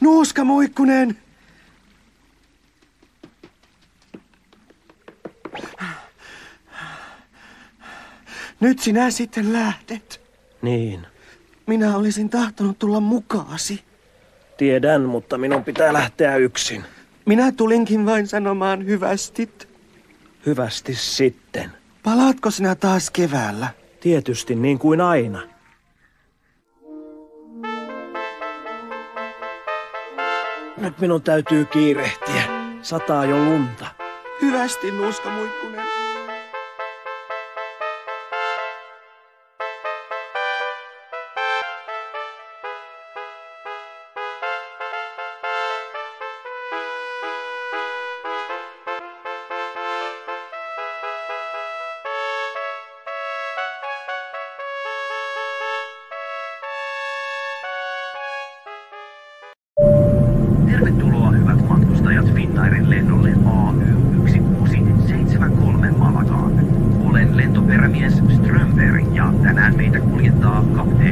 Nuuska Muikkunen! Nyt sinä sitten lähdet. Niin. Minä olisin tahtonut tulla mukaasi. Tiedän, mutta minun pitää lähteä yksin. Minä tulinkin vain sanomaan hyvästit. Hyvästi sitten. Palaatko sinä taas keväällä? Tietysti niin kuin aina. Nyt minun täytyy kiirehtiä. Sataa jo lunta. Hyvästi, Nuuska Muikkunen. Tervetuloa hyvät matkustajat Finnairin lennolle AY1673 Malagaan. Olen lentoperämies Strömberg ja tänään meitä kuljettaa kapteeni